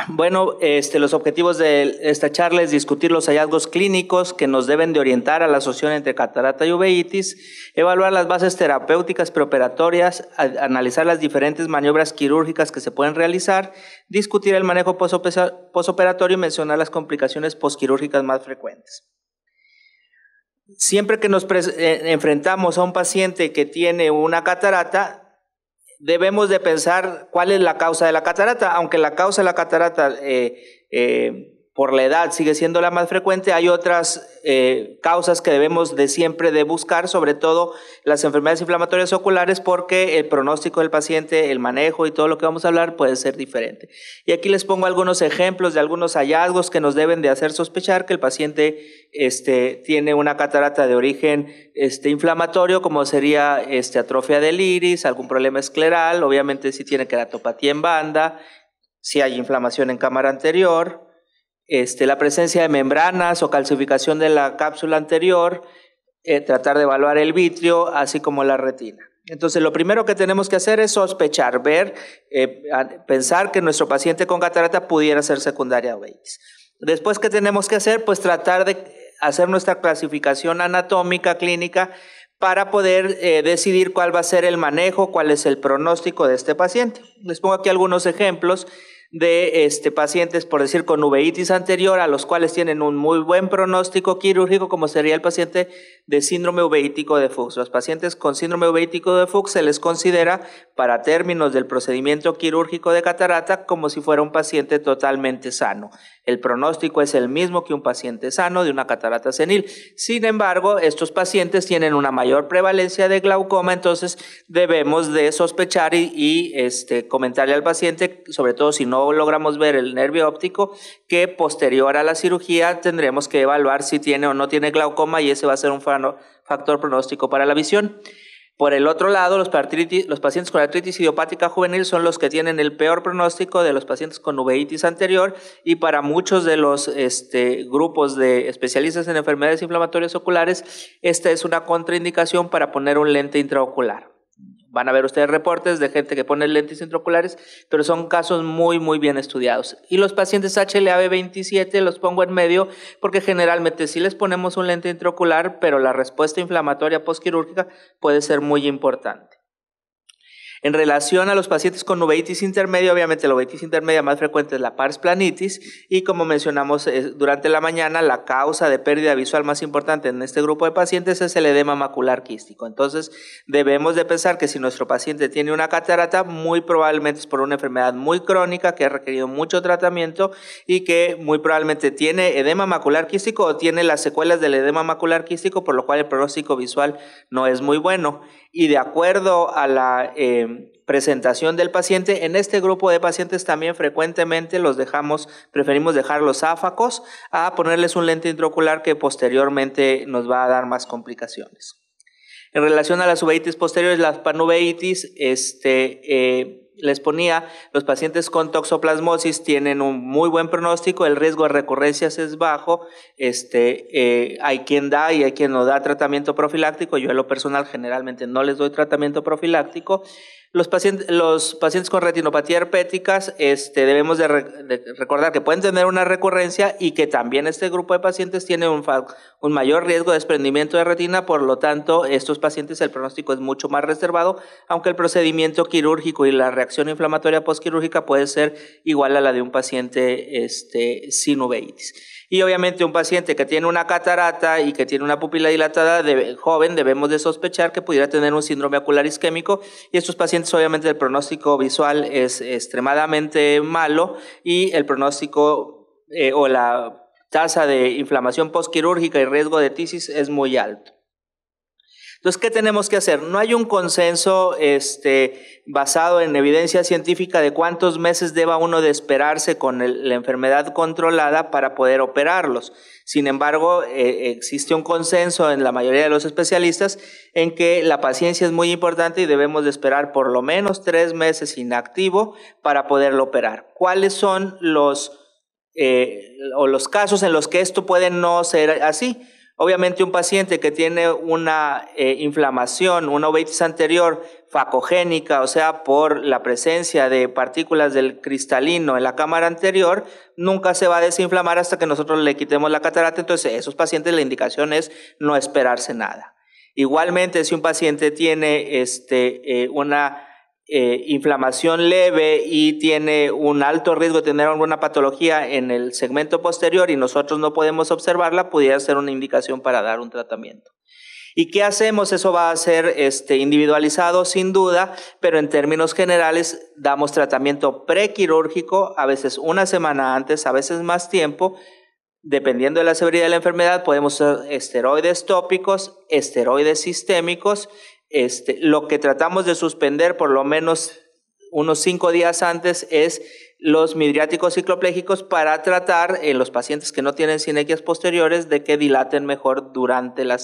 Bueno, los objetivos de esta charla es discutir los hallazgos clínicos que nos deben de orientar a la asociación entre catarata y uveitis, evaluar las bases terapéuticas preoperatorias, analizar las diferentes maniobras quirúrgicas que se pueden realizar, discutir el manejo posoperatorio y mencionar las complicaciones posquirúrgicas más frecuentes. Siempre que nos enfrentamos a un paciente que tiene una catarata, debemos de pensar cuál es la causa de la catarata. Aunque la causa de la catarata por la edad sigue siendo la más frecuente, hay otras causas que debemos de siempre de buscar, sobre todo las enfermedades inflamatorias oculares, porque el pronóstico del paciente, el manejo y todo lo que vamos a hablar puede ser diferente. Y aquí les pongo algunos ejemplos de algunos hallazgos que nos deben de hacer sospechar que el paciente tiene una catarata de origen inflamatorio, como sería atrofia del iris, algún problema escleral, obviamente si tiene queratopatía en banda, si hay inflamación en cámara anterior, la presencia de membranas o calcificación de la cápsula anterior, tratar de evaluar el vitrio, así como la retina. Entonces, lo primero que tenemos que hacer es sospechar, pensar que nuestro paciente con catarata pudiera ser secundaria a uveitis. Después, ¿qué tenemos que hacer? Pues tratar de hacer nuestra clasificación anatómica clínica para poder decidir cuál va a ser el manejo, cuál es el pronóstico de este paciente. Les pongo aquí algunos ejemplos de pacientes, por decir, con uveitis anterior, a los cuales tienen un muy buen pronóstico quirúrgico, como sería el paciente de síndrome uveítico de Fuchs. Los pacientes con síndrome uveítico de Fuchs se les considera, para términos del procedimiento quirúrgico de catarata, como si fuera un paciente totalmente sano. El pronóstico es el mismo que un paciente sano de una catarata senil. Sin embargo, estos pacientes tienen una mayor prevalencia de glaucoma, entonces debemos de sospechar y comentarle al paciente, sobre todo si no logramos ver el nervio óptico, que posterior a la cirugía tendremos que evaluar si tiene o no tiene glaucoma, y ese va a ser un factor pronóstico para la visión. Por el otro lado, los pacientes con artritis idiopática juvenil son los que tienen el peor pronóstico de los pacientes con uveitis anterior, y para muchos de los grupos de especialistas en enfermedades inflamatorias oculares, esta es una contraindicación para poner un lente intraocular. Van a ver ustedes reportes de gente que pone lentes intraoculares, pero son casos muy, muy bien estudiados. Y los pacientes HLA-B27 los pongo en medio porque generalmente sí les ponemos un lente intraocular, pero la respuesta inflamatoria postquirúrgica puede ser muy importante. En relación a los pacientes con uveitis intermedia, obviamente la uveitis intermedia más frecuente es la pars planitis, y como mencionamos durante la mañana, la causa de pérdida visual más importante en este grupo de pacientes es el edema macular quístico. Entonces debemos de pensar que si nuestro paciente tiene una catarata, muy probablemente es por una enfermedad muy crónica que ha requerido mucho tratamiento y que muy probablemente tiene edema macular quístico o tiene las secuelas del edema macular quístico, por lo cual el pronóstico visual no es muy bueno. Y de acuerdo a la presentación del paciente, en este grupo de pacientes también frecuentemente preferimos dejarlos áfacos a ponerles un lente intraocular que posteriormente nos va a dar más complicaciones. En relación a las uveitis posteriores, las panuveitis, les ponía, los pacientes con toxoplasmosis tienen un muy buen pronóstico, el riesgo de recurrencias es bajo, hay quien da y hay quien no da tratamiento profiláctico. Yo en lo personal generalmente no les doy tratamiento profiláctico. Los pacientes con retinopatía herpéticas, debemos de recordar que pueden tener una recurrencia y que también este grupo de pacientes tiene un mayor riesgo de desprendimiento de retina, por lo tanto, estos pacientes el pronóstico es mucho más reservado, aunque el procedimiento quirúrgico y la reacción inflamatoria postquirúrgica puede ser igual a la de un paciente sin uveitis. Y obviamente un paciente que tiene una catarata y que tiene una pupila dilatada joven, debemos de sospechar que pudiera tener un síndrome ocular isquémico, y estos pacientes obviamente el pronóstico visual es extremadamente malo y el pronóstico o la tasa de inflamación postquirúrgica y riesgo de tisis es muy alto. Entonces, ¿qué tenemos que hacer? No hay un consenso basado en evidencia científica de cuántos meses deba uno de esperarse con la enfermedad controlada para poder operarlos. Sin embargo, existe un consenso en la mayoría de los especialistas en que la paciencia es muy importante y debemos de esperar por lo menos 3 meses inactivo para poderlo operar. ¿Cuáles son los casos en los que esto puede no ser así? Obviamente un paciente que tiene una inflamación, una uveitis anterior facogénica, o sea, por la presencia de partículas del cristalino en la cámara anterior, nunca se va a desinflamar hasta que nosotros le quitemos la catarata. Entonces, esos pacientes la indicación es no esperarse nada. Igualmente, si un paciente tiene una inflamación leve y tiene un alto riesgo de tener alguna patología en el segmento posterior y nosotros no podemos observarla, pudiera ser una indicación para dar un tratamiento. ¿Y qué hacemos? Eso va a ser individualizado sin duda, pero en términos generales damos tratamiento prequirúrgico, a veces una semana antes, a veces más tiempo. Dependiendo de la severidad de la enfermedad, podemos usar esteroides tópicos, esteroides sistémicos. Lo que tratamos de suspender por lo menos unos 5 días antes es los midriáticos cicloplégicos para tratar en los pacientes que no tienen sinequias posteriores de que dilaten mejor durante la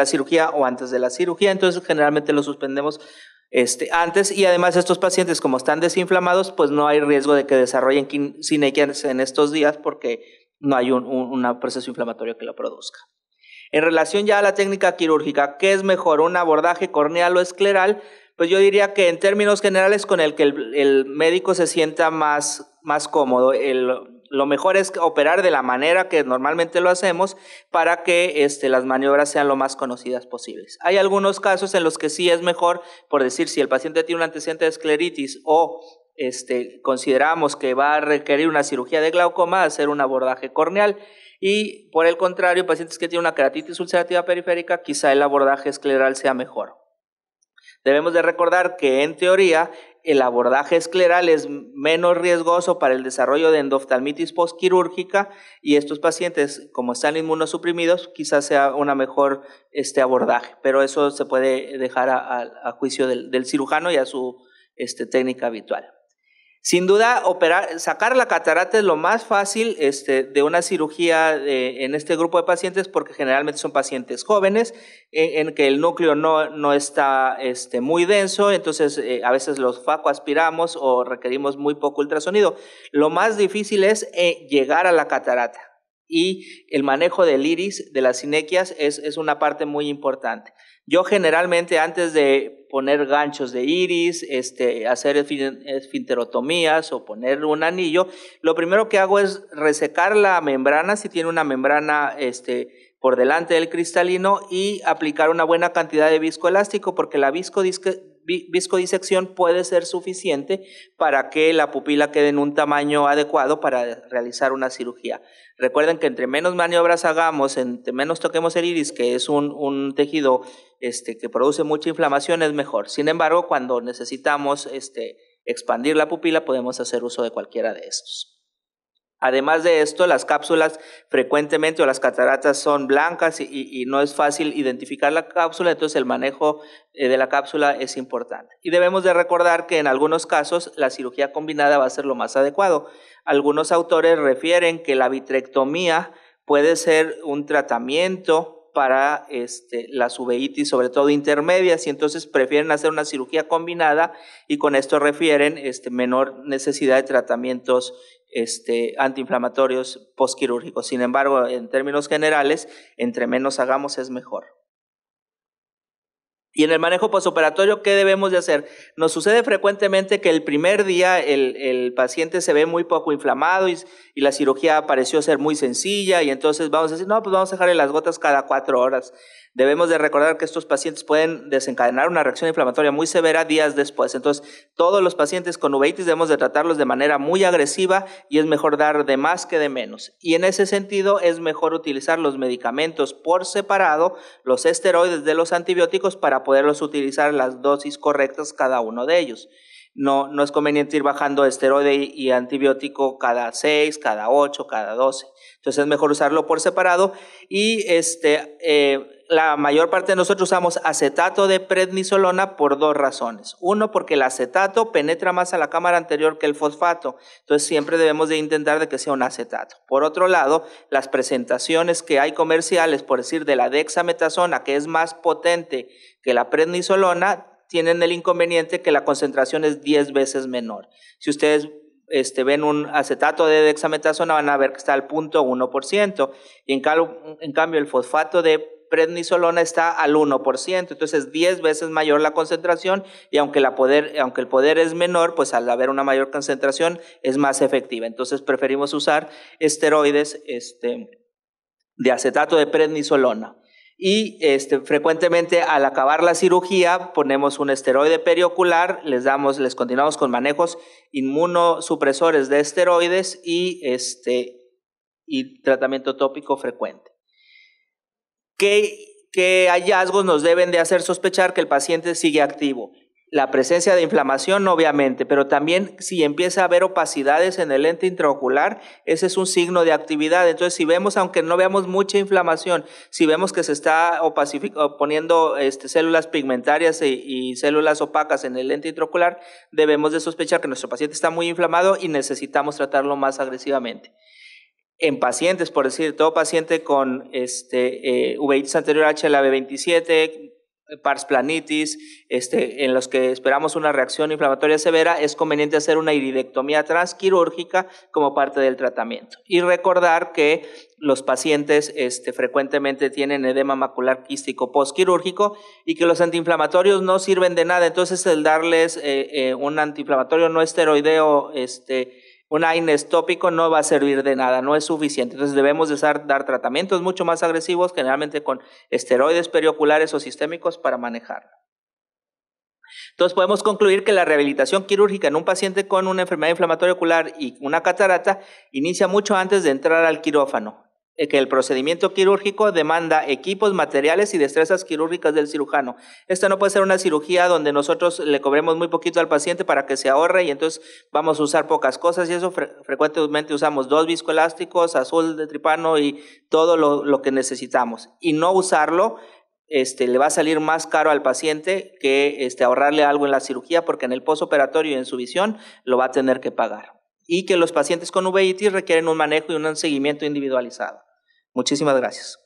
cirugía o antes de la cirugía. Entonces generalmente lo suspendemos antes, y además estos pacientes, como están desinflamados, pues no hay riesgo de que desarrollen sinequias en estos días porque no hay un proceso inflamatorio que lo produzca. En relación ya a la técnica quirúrgica, ¿qué es mejor, un abordaje corneal o escleral? Pues yo diría que en términos generales con el que el médico se sienta más cómodo. Lo mejor es operar de la manera que normalmente lo hacemos para que las maniobras sean lo más conocidas posibles. Hay algunos casos en los que sí es mejor, por decir, si el paciente tiene un antecedente de escleritis o consideramos que va a requerir una cirugía de glaucoma, hacer un abordaje corneal. Y por el contrario, pacientes que tienen una keratitis ulcerativa periférica, quizá el abordaje escleral sea mejor. Debemos de recordar que en teoría el abordaje escleral es menos riesgoso para el desarrollo de endoftalmitis postquirúrgica, y estos pacientes, como están inmunosuprimidos, quizás sea una mejor abordaje, pero eso se puede dejar a juicio del cirujano y a su técnica habitual. Sin duda, sacar la catarata es lo más fácil de una cirugía en este grupo de pacientes, porque generalmente son pacientes jóvenes en que el núcleo no está muy denso, entonces a veces los facoaspiramos o requerimos muy poco ultrasonido. Lo más difícil es llegar a la catarata, y el manejo del iris, de las sinequias, es una parte muy importante. Yo generalmente, antes de poner ganchos de iris, hacer esfinterotomías o poner un anillo, lo primero que hago es resecar la membrana, si tiene una membrana por delante del cristalino, y aplicar una buena cantidad de viscoelástico, porque la viscodisección puede ser suficiente para que la pupila quede en un tamaño adecuado para realizar una cirugía. Recuerden que entre menos maniobras hagamos, entre menos toquemos el iris, que es un tejido que produce mucha inflamación, es mejor. Sin embargo, cuando necesitamos expandir la pupila, podemos hacer uso de cualquiera de estos. Además de esto, las cápsulas frecuentemente, o las cataratas, son blancas y no es fácil identificar la cápsula, entonces el manejo de la cápsula es importante. Y debemos de recordar que en algunos casos la cirugía combinada va a ser lo más adecuado. Algunos autores refieren que la vitrectomía puede ser un tratamiento para las uveitis, sobre todo intermedias, y entonces prefieren hacer una cirugía combinada, y con esto refieren menor necesidad de tratamientos antiinflamatorios postquirúrgicos. Sin embargo, en términos generales, entre menos hagamos es mejor. Y en el manejo postoperatorio, ¿qué debemos de hacer? Nos sucede frecuentemente que el primer día el paciente se ve muy poco inflamado y la cirugía pareció ser muy sencilla, y entonces vamos a decir, no, pues vamos a dejarle las gotas cada 4 horas. Debemos de recordar que estos pacientes pueden desencadenar una reacción inflamatoria muy severa días después. Entonces, todos los pacientes con uveitis debemos de tratarlos de manera muy agresiva, y es mejor dar de más que de menos. Y en ese sentido es mejor utilizar los medicamentos por separado, los esteroides de los antibióticos, para poderlos utilizar las dosis correctas cada uno de ellos. No es conveniente ir bajando esteroide y antibiótico cada 6, cada 8, cada 12. Entonces es mejor usarlo por separado, y la mayor parte de nosotros usamos acetato de prednisolona por 2 razones. Uno, porque el acetato penetra más a la cámara anterior que el fosfato, entonces siempre debemos de intentar de que sea un acetato. Por otro lado, las presentaciones que hay comerciales, por decir de la dexametasona, que es más potente que la prednisolona, tienen el inconveniente que la concentración es 10 veces menor. Si ustedes ven un acetato de dexametasona, van a ver que está al 0.1%, y en cambio el fosfato de prednisolona está al 1%, entonces 10 veces mayor la concentración, y aunque el poder es menor, pues al haber una mayor concentración es más efectiva. Entonces preferimos usar esteroides de acetato de prednisolona. Y frecuentemente al acabar la cirugía ponemos un esteroide periocular, les continuamos con manejos inmunosupresores de esteroides y tratamiento tópico frecuente. ¿Qué hallazgos nos deben de hacer sospechar que el paciente sigue activo? La presencia de inflamación, obviamente, pero también si empieza a haber opacidades en el lente intraocular, ese es un signo de actividad. Entonces, si vemos, aunque no veamos mucha inflamación, si vemos que se está poniendo células pigmentarias y células opacas en el lente intraocular, debemos de sospechar que nuestro paciente está muy inflamado y necesitamos tratarlo más agresivamente. En pacientes, por decir, todo paciente con uveitis anterior HLA-B27, pars planitis, en los que esperamos una reacción inflamatoria severa, es conveniente hacer una iridectomía transquirúrgica como parte del tratamiento. Y recordar que los pacientes frecuentemente tienen edema macular quístico postquirúrgico y que los antiinflamatorios no sirven de nada. Entonces, el darles un antiinflamatorio no esteroideo, un AINES tópico no va a servir de nada, no es suficiente. Entonces debemos de dar tratamientos mucho más agresivos, generalmente con esteroides perioculares o sistémicos para manejarlo. Entonces podemos concluir que la rehabilitación quirúrgica en un paciente con una enfermedad inflamatoria ocular y una catarata inicia mucho antes de entrar al quirófano. Que el procedimiento quirúrgico demanda equipos, materiales y destrezas quirúrgicas del cirujano. Esta no puede ser una cirugía donde nosotros le cobremos muy poquito al paciente para que se ahorre y entonces vamos a usar pocas cosas, y eso frecuentemente usamos 2 viscoelásticos, azul de tripano y todo lo que necesitamos. Y no usarlo le va a salir más caro al paciente que ahorrarle algo en la cirugía, porque en el postoperatorio y en su visión lo va a tener que pagar. Y que los pacientes con uveitis requieren un manejo y un seguimiento individualizado. Muchísimas gracias.